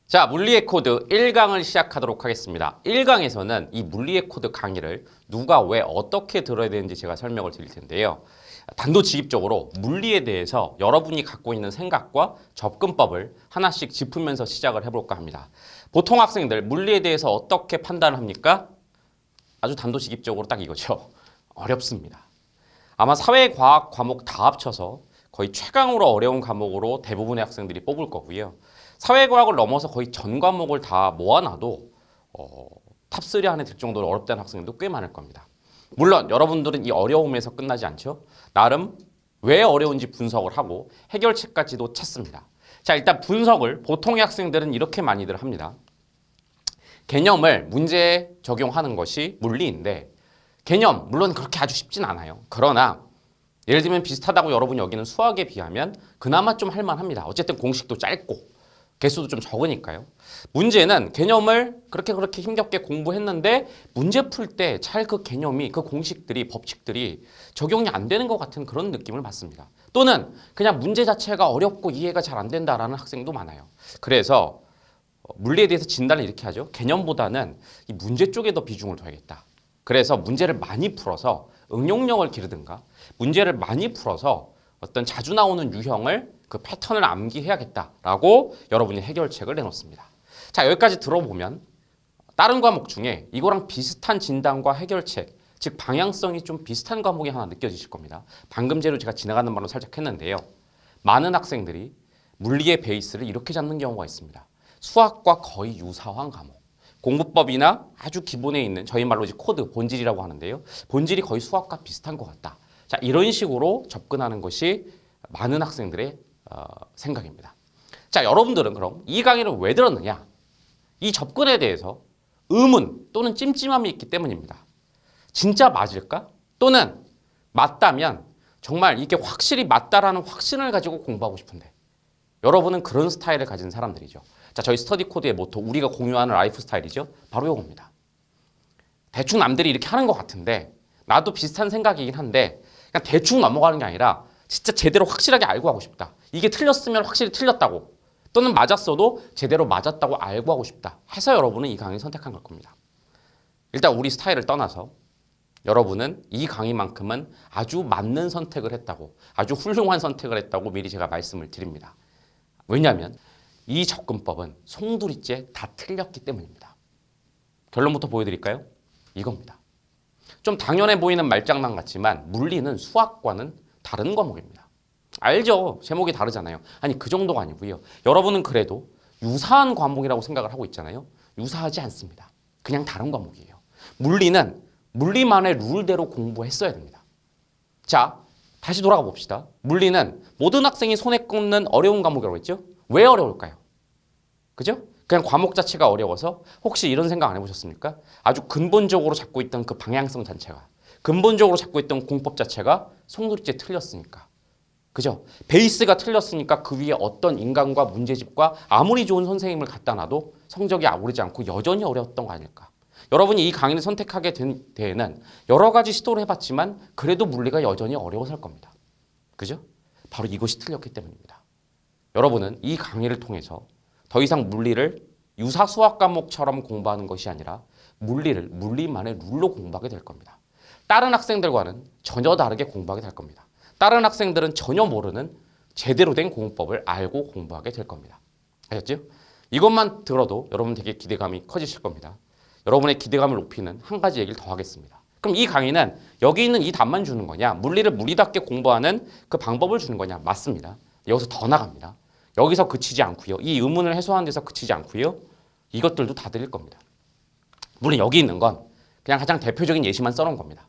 자, 물리의 코드 1강을 시작하도록 하겠습니다. 1강에서는 이 물리의 코드 강의를 누가 왜 어떻게 들어야 되는지 제가 설명을 드릴 텐데요. 단도직입적으로 물리에 대해서 여러분이 갖고 있는 생각과 접근법을 하나씩 짚으면서 시작을 해볼까 합니다. 보통 학생들 물리에 대해서 어떻게 판단을 합니까? 아주 단도직입적으로 딱 이거죠. 어렵습니다. 아마 사회과학 과목 다 합쳐서 거의 최강으로 어려운 과목으로 대부분의 학생들이 뽑을 거고요. 사회과학을 넘어서 거의 전 과목을 다 모아놔도 탑3 안에 들 정도로 어렵다는 학생들도 꽤 많을 겁니다. 물론 여러분들은 이 어려움에서 끝나지 않죠. 나름 왜 어려운지 분석을 하고 해결책까지도 찾습니다. 자, 일단 분석을 보통의 학생들은 이렇게 많이들 합니다. 개념을 문제에 적용하는 것이 물리인데 개념 물론 그렇게 아주 쉽진 않아요. 그러나 예를 들면 비슷하다고 여러분이 여기는 수학에 비하면 그나마 좀 할만합니다. 어쨌든 공식도 짧고 개수도 좀 적으니까요. 문제는 개념을 그렇게 힘겹게 공부했는데 문제 풀 때 잘 그 개념이 그 공식들이 법칙들이 적용이 안 되는 것 같은 그런 느낌을 받습니다. 또는 그냥 문제 자체가 어렵고 이해가 잘 안 된다라는 학생도 많아요. 그래서 물리에 대해서 진단을 이렇게 하죠. 개념보다는 이 문제 쪽에 더 비중을 둬야겠다. 그래서 문제를 많이 풀어서 응용력을 기르든가 문제를 많이 풀어서 어떤 자주 나오는 유형을 그 패턴을 암기해야겠다라고 여러분이 해결책을 내놓습니다. 자, 여기까지 들어보면 다른 과목 중에 이거랑 비슷한 진단과 해결책, 즉 방향성이 좀 비슷한 과목이 하나 느껴지실 겁니다. 방금 전에 제가 지나가는 말로 살짝 했는데요. 많은 학생들이 물리의 베이스를 이렇게 잡는 경우가 있습니다. 수학과 거의 유사한 과목. 공부법이나 아주 기본에 있는 저희 말로 이제 코드, 본질이라고 하는데요. 본질이 거의 수학과 비슷한 것 같다. 자, 이런 식으로 접근하는 것이 많은 학생들의 생각입니다. 자, 여러분들은 그럼 이 강의를 왜 들었느냐? 이 접근에 대해서 의문 또는 찜찜함이 있기 때문입니다. 진짜 맞을까? 또는 맞다면 정말 이게 확실히 맞다라는 확신을 가지고 공부하고 싶은데 여러분은 그런 스타일을 가진 사람들이죠. 자, 저희 스터디 코드의 모토, 우리가 공유하는 라이프 스타일이죠. 바로 이겁니다. 대충 남들이 이렇게 하는 것 같은데 나도 비슷한 생각이긴 한데 그냥 대충 넘어가는 게 아니라 진짜 제대로 확실하게 알고 하고 싶다. 이게 틀렸으면 확실히 틀렸다고 또는 맞았어도 제대로 맞았다고 알고 하고 싶다 해서 여러분은 이 강의 선택한 걸 겁니다. 일단 우리 스타일을 떠나서 여러분은 이 강의만큼은 아주 맞는 선택을 했다고 아주 훌륭한 선택을 했다고 미리 제가 말씀을 드립니다. 왜냐하면 이 접근법은 송두리째 다 틀렸기 때문입니다. 결론부터 보여드릴까요? 이겁니다. 좀 당연해 보이는 말장난 같지만 물리는 수학과는 다른 과목입니다. 알죠? 제목이 다르잖아요. 아니 그 정도가 아니고요. 여러분은 그래도 유사한 과목이라고 생각을 하고 있잖아요. 유사하지 않습니다. 그냥 다른 과목이에요. 물리는 물리만의 룰대로 공부했어야 됩니다. 자, 다시 돌아가 봅시다. 물리는 모든 학생이 손에 꼽는 어려운 과목이라고 했죠? 왜 어려울까요? 그죠? 그냥 과목 자체가 어려워서 혹시 이런 생각 안 해보셨습니까? 아주 근본적으로 잡고 있던 그 방향성 자체가 근본적으로 잡고 있던 공법 자체가 송두리째 틀렸으니까. 그죠? 베이스가 틀렸으니까 그 위에 어떤 인간과 문제집과 아무리 좋은 선생님을 갖다 놔도 성적이 오르지 않고 여전히 어려웠던 거 아닐까. 여러분이 이 강의를 선택하게 된 데에는 여러 가지 시도를 해봤지만 그래도 물리가 여전히 어려워서일 겁니다. 그죠? 바로 이것이 틀렸기 때문입니다. 여러분은 이 강의를 통해서 더 이상 물리를 유사 수학 과목처럼 공부하는 것이 아니라 물리를 물리만의 룰로 공부하게 될 겁니다. 다른 학생들과는 전혀 다르게 공부하게 될 겁니다. 다른 학생들은 전혀 모르는 제대로 된 공부법을 알고 공부하게 될 겁니다. 아셨죠? 이것만 들어도 여러분 되게 기대감이 커지실 겁니다. 여러분의 기대감을 높이는 한 가지 얘기를 더 하겠습니다. 그럼 이 강의는 여기 있는 이 답만 주는 거냐? 물리를 물리답게 공부하는 그 방법을 주는 거냐? 맞습니다. 여기서 더 나갑니다. 여기서 그치지 않고요. 이 의문을 해소하는 데서 그치지 않고요. 이것들도 다 드릴 겁니다. 물론 여기 있는 건 그냥 가장 대표적인 예시만 써놓은 겁니다.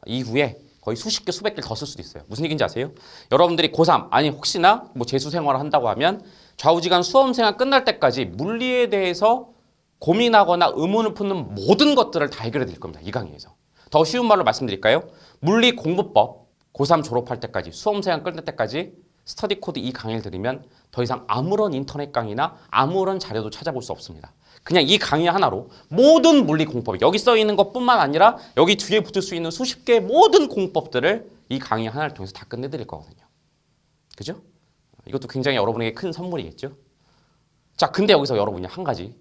이후에 거의 수십 개, 수백 개를 더 쓸 수도 있어요. 무슨 얘기인지 아세요? 여러분들이 고3, 아니 혹시나 뭐 재수 생활을 한다고 하면 좌우지간 수험 생활 끝날 때까지 물리에 대해서 고민하거나 의문을 푸는 모든 것들을 다 해결해 드릴 겁니다. 이 강의에서. 더 쉬운 말로 말씀드릴까요? 물리 공부법 고3 졸업할 때까지 수험 생활 끝날 때까지 스터디 코드 이 강의를 들으면 더 이상 아무런 인터넷 강의나 아무런 자료도 찾아볼 수 없습니다. 그냥 이 강의 하나로 모든 물리 공법, 여기 써 있는 것뿐만 아니라 여기 뒤에 붙을 수 있는 수십 개의 모든 공법들을 이 강의 하나를 통해서 다 끝내드릴 거거든요. 그죠? 이것도 굉장히 여러분에게 큰 선물이겠죠? 자, 근데 여기서 여러분이 한 가지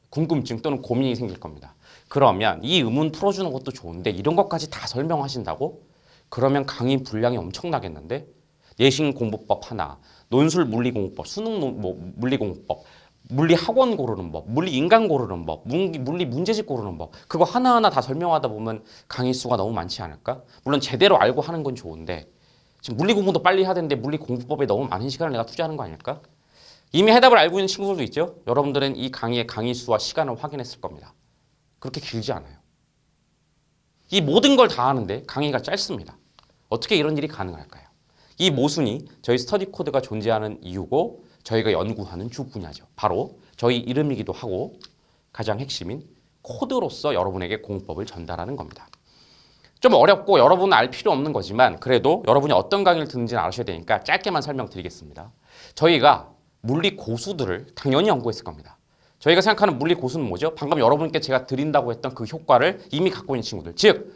궁금증 또는 고민이 생길 겁니다. 그러면 이 의문 풀어주는 것도 좋은데 이런 것까지 다 설명하신다고? 그러면 강의 분량이 엄청나겠는데? 내신 공부법 하나, 논술 물리공부법, 수능 물리공부법, 물리 학원 고르는 법, 물리 인간 고르는 법, 물리 문제집 고르는 법, 그거 하나하나 다 설명하다 보면 강의 수가 너무 많지 않을까? 물론 제대로 알고 하는 건 좋은데 지금 물리 공부도 빨리 해야 되는데 물리 공부법에 너무 많은 시간을 내가 투자하는 거 아닐까? 이미 해답을 알고 있는 친구들도 있죠? 여러분들은 이 강의의 강의 수와 시간을 확인했을 겁니다. 그렇게 길지 않아요. 이 모든 걸 다 하는데 강의가 짧습니다. 어떻게 이런 일이 가능할까요? 이 모순이 저희 스터디 코드가 존재하는 이유고 저희가 연구하는 주 분야죠. 바로 저희 이름이기도 하고 가장 핵심인 코드로서 여러분에게 공법을 전달하는 겁니다. 좀 어렵고 여러분은 알 필요 없는 거지만 그래도 여러분이 어떤 강의를 듣는지는 아셔야 되니까 짧게만 설명드리겠습니다. 저희가 물리 고수들을 당연히 연구했을 겁니다. 저희가 생각하는 물리 고수는 뭐죠? 방금 여러분께 제가 드린다고 했던 그 효과를 이미 갖고 있는 친구들. 즉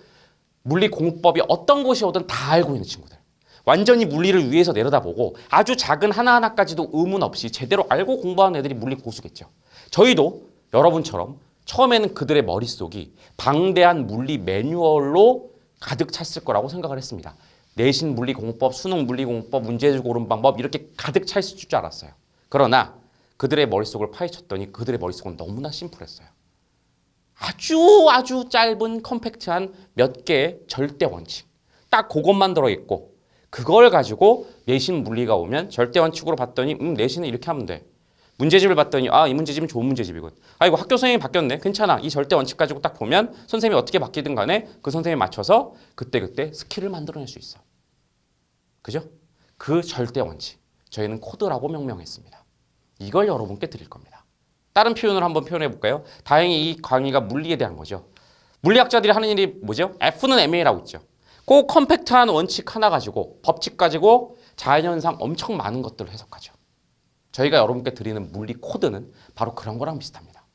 물리 공법이 어떤 것이 오든 다 알고 있는 친구들. 완전히 물리를 위에서 내려다보고 아주 작은 하나하나까지도 의문 없이 제대로 알고 공부하는 애들이 물리 고수겠죠. 저희도 여러분처럼 처음에는 그들의 머릿속이 방대한 물리 매뉴얼로 가득 찼을 거라고 생각을 했습니다. 내신 물리공법, 수능 물리공법, 문제 고르는 방법 이렇게 가득 차 있을 줄 알았어요. 그러나 그들의 머릿속을 파헤쳤더니 그들의 머릿속은 너무나 심플했어요. 아주 짧은 컴팩트한 몇 개의 절대 원칙. 딱 그것만 들어있고 그걸 가지고 내신 물리가 오면 절대 원칙으로 봤더니 내신은 이렇게 하면 돼. 문제집을 봤더니 이 문제집은 좋은 문제집이군. 이거 학교 선생님이 바뀌었네. 괜찮아. 이 절대 원칙 가지고 딱 보면 선생님이 어떻게 바뀌든 간에 그 선생님에 맞춰서 그때그때 스킬을 만들어낼 수 있어. 그죠? 그 절대 원칙. 저희는 코드라고 명명했습니다. 이걸 여러분께 드릴 겁니다. 다른 표현을 한번 표현해 볼까요? 다행히 이 강의가 물리에 대한 거죠. 물리학자들이 하는 일이 뭐죠? F는 MA라고 있죠. 꼭 컴팩트한 원칙 하나 가지고 법칙 가지고 자연현상 엄청 많은 것들을 해석하죠. 저희가 여러분께 드리는 물리 코드는 바로 그런 거랑 비슷합니다.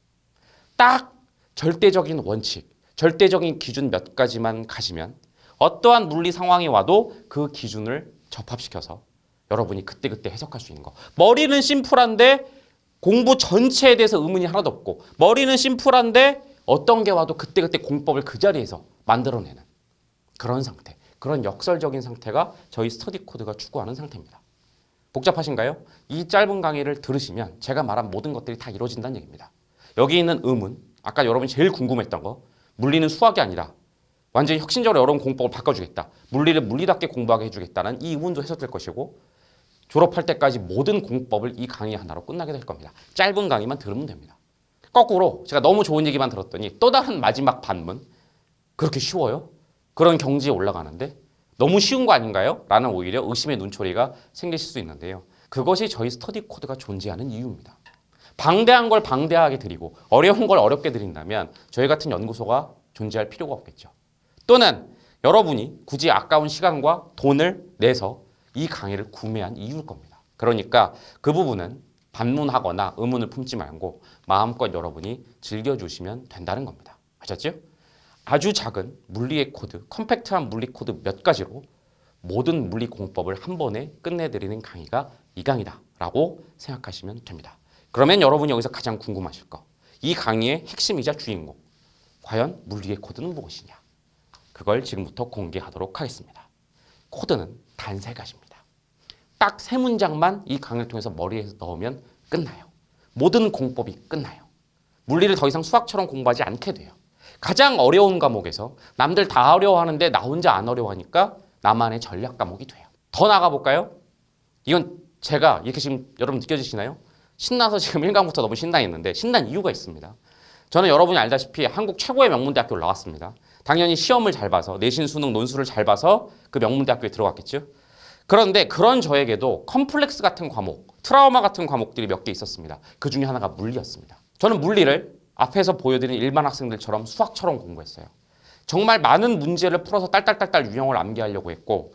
딱 절대적인 원칙, 절대적인 기준 몇 가지만 가지면 어떠한 물리 상황이 와도 그 기준을 접합시켜서 여러분이 그때그때 해석할 수 있는 거. 머리는 심플한데 공부 전체에 대해서 의문이 하나도 없고 머리는 심플한데 어떤 게 와도 그때그때 공법을 그 자리에서 만들어내는 그런 상태, 그런 역설적인 상태가 저희 스터디 코드가 추구하는 상태입니다. 복잡하신가요? 이 짧은 강의를 들으시면 제가 말한 모든 것들이 다 이루어진다는 얘기입니다. 여기 있는 의문, 아까 여러분이 제일 궁금했던 거, 물리는 수학이 아니라 완전히 혁신적으로 여러분 공법을 바꿔주겠다. 물리를 물리답게 공부하게 해주겠다는 이 의문도 해소될 것이고 졸업할 때까지 모든 공법을 이 강의 하나로 끝나게 될 겁니다. 짧은 강의만 들으면 됩니다. 거꾸로 제가 너무 좋은 얘기만 들었더니 또 다른 마지막 반문, 그렇게 쉬워요? 그런 경지에 올라가는데 너무 쉬운 거 아닌가요? 라는 오히려 의심의 눈초리가 생기실 수 있는데요. 그것이 저희 스터디 코드가 존재하는 이유입니다. 방대한 걸 방대하게 드리고 어려운 걸 어렵게 드린다면 저희 같은 연구소가 존재할 필요가 없겠죠. 또는 여러분이 굳이 아까운 시간과 돈을 내서 이 강의를 구매한 이유일 겁니다. 그러니까 그 부분은 반문하거나 의문을 품지 말고 마음껏 여러분이 즐겨주시면 된다는 겁니다. 아셨죠? 아주 작은 물리의 코드, 컴팩트한 물리 코드 몇 가지로 모든 물리 공법을 한 번에 끝내드리는 강의가 이 강의다라고 생각하시면 됩니다. 그러면 여러분이 여기서 가장 궁금하실 거, 이 강의의 핵심이자 주인공, 과연 물리의 코드는 무엇이냐? 그걸 지금부터 공개하도록 하겠습니다. 코드는 단 세 가지입니다. 딱 세 문장만 이 강의를 통해서 머리에 넣으면 끝나요. 모든 공법이 끝나요. 물리를 더 이상 수학처럼 공부하지 않게 돼요. 가장 어려운 과목에서 남들 다 어려워하는데 나 혼자 안 어려워하니까 나만의 전략 과목이 돼요. 더 나가볼까요? 이건 제가 이렇게 지금 여러분 느껴지시나요? 신나서 지금 1강부터 너무 신나했는데 신난 이유가 있습니다. 저는 여러분이 알다시피 한국 최고의 명문대학교를 나왔습니다. 당연히 시험을 잘 봐서 내신 수능 논술을 잘 봐서 그 명문대학교에 들어갔겠죠. 그런데 그런 저에게도 컴플렉스 같은 과목, 트라우마 같은 과목들이 몇 개 있었습니다. 그 중에 하나가 물리였습니다. 저는 물리를 앞에서 보여드린 일반 학생들처럼 수학처럼 공부했어요. 정말 많은 문제를 풀어서 딸딸딸딸 유형을 암기하려고 했고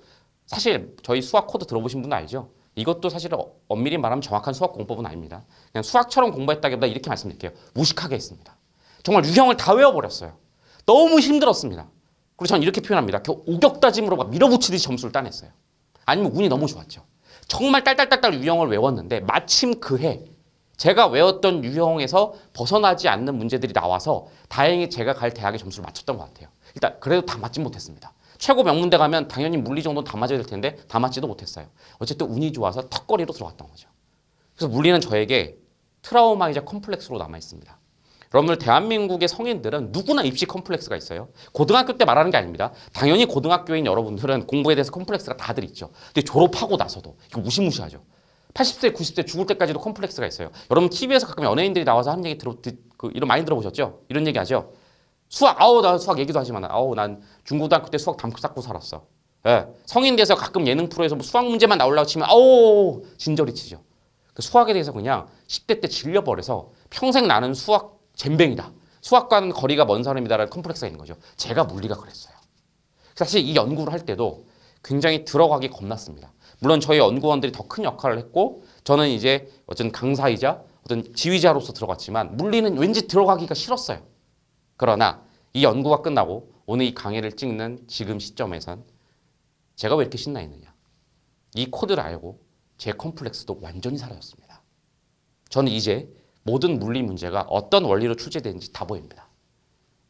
사실 저희 수학 코드 들어보신 분 알죠? 이것도 사실 엄밀히 말하면 정확한 수학 공법은 아닙니다. 그냥 수학처럼 공부했다기보다 이렇게 말씀드릴게요. 무식하게 했습니다. 정말 유형을 다 외워버렸어요. 너무 힘들었습니다. 그리고 저는 이렇게 표현합니다. 오격다짐으로 막 밀어붙이듯이 점수를 따냈어요. 아니면 운이 너무 좋았죠. 정말 딸딸딸딸 유형을 외웠는데 마침 그 해 제가 외웠던 유형에서 벗어나지 않는 문제들이 나와서 다행히 제가 갈 대학의 점수를 맞췄던 것 같아요. 일단 그래도 다 맞진 못했습니다. 최고 명문대 가면 당연히 물리 정도는 다 맞아야 될 텐데 다 맞지도 못했어요. 어쨌든 운이 좋아서 턱걸이로 들어갔던 거죠. 그래서 물리는 저에게 트라우마이자 컴플렉스로 남아 있습니다. 여러분들 대한민국의 성인들은 누구나 입시 컴플렉스가 있어요. 고등학교 때 말하는 게 아닙니다. 당연히 고등학교인 여러분들은 공부에 대해서 컴플렉스가 다들 있죠. 근데 졸업하고 나서도 이거 무시무시하죠. 80세, 90세 죽을 때까지도 컴플렉스가 있어요. 여러분 TV에서 가끔 연예인들이 나와서 하는 얘기 이런 많이 들어보셨죠? 이런 얘기 하죠. 수학, 나 수학 얘기도 하지만, 난 중고등학교 때 수학 담고 쌓고 살았어. 예. 성인 돼서 가끔 예능 프로에서 뭐 수학 문제만 나오려고 치면, 진저리 치죠. 그 수학에 대해서 그냥 10대 때 질려버려서 평생 나는 수학 젬병이다. 수학과는 거리가 먼 사람이다라는 컴플렉스가 있는 거죠. 제가 물리가 그랬어요. 사실 이 연구를 할 때도 굉장히 들어가기 겁났습니다. 물론 저희 연구원들이 더 큰 역할을 했고 저는 이제 어떤 강사이자 어떤 지휘자로서 들어갔지만 물리는 왠지 들어가기가 싫었어요. 그러나 이 연구가 끝나고 오늘 이 강의를 찍는 지금 시점에선 제가 왜 이렇게 신나 있느냐. 이 코드를 알고 제 컴플렉스도 완전히 사라졌습니다. 저는 이제 모든 물리 문제가 어떤 원리로 출제되는지 다 보입니다.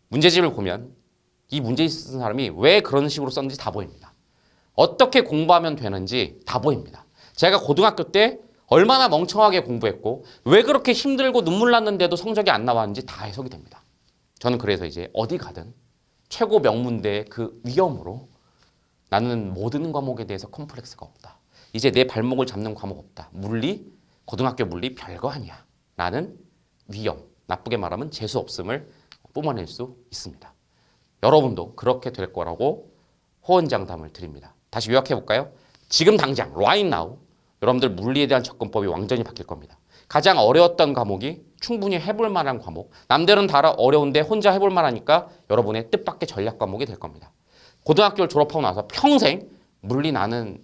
문제집을 보면 이 문제 쓴 사람이 왜 그런 식으로 썼는지 다 보입니다. 어떻게 공부하면 되는지 다 보입니다. 제가 고등학교 때 얼마나 멍청하게 공부했고 왜 그렇게 힘들고 눈물 났는데도 성적이 안 나왔는지 다 해석이 됩니다. 저는 그래서 이제 어디 가든 최고 명문대의 그 위험으로 나는 모든 과목에 대해서 컴플렉스가 없다. 이제 내 발목을 잡는 과목 없다. 물리, 고등학교 물리 별거 아니야. 라는 위험, 나쁘게 말하면 재수 없음을 뿜어낼 수 있습니다. 여러분도 그렇게 될 거라고 호언장담을 드립니다. 다시 요약해 볼까요? 지금 당장 right now 여러분들 물리에 대한 접근법이 완전히 바뀔 겁니다. 가장 어려웠던 과목이 충분히 해볼 만한 과목, 남들은 다 어려운데 혼자 해볼 만하니까 여러분의 뜻밖의 전략 과목이 될 겁니다. 고등학교를 졸업하고 나서 평생 물리 나는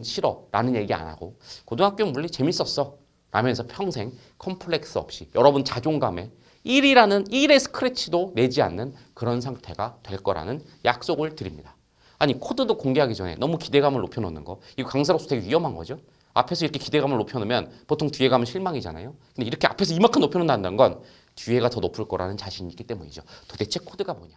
싫어 라는 얘기 안 하고 고등학교 물리 재밌었어 라면서 평생 컴플렉스 없이 여러분 자존감에 1의 스크래치도 내지 않는 그런 상태가 될 거라는 약속을 드립니다. 아니 코드도 공개하기 전에 너무 기대감을 높여놓는 거 이거 강사로서 되게 위험한 거죠. 앞에서 이렇게 기대감을 높여놓으면 보통 뒤에 가면 실망이잖아요. 근데 이렇게 앞에서 이만큼 높여놓는다는 건 뒤에가 더 높을 거라는 자신이 있기 때문이죠. 도대체 코드가 뭐냐.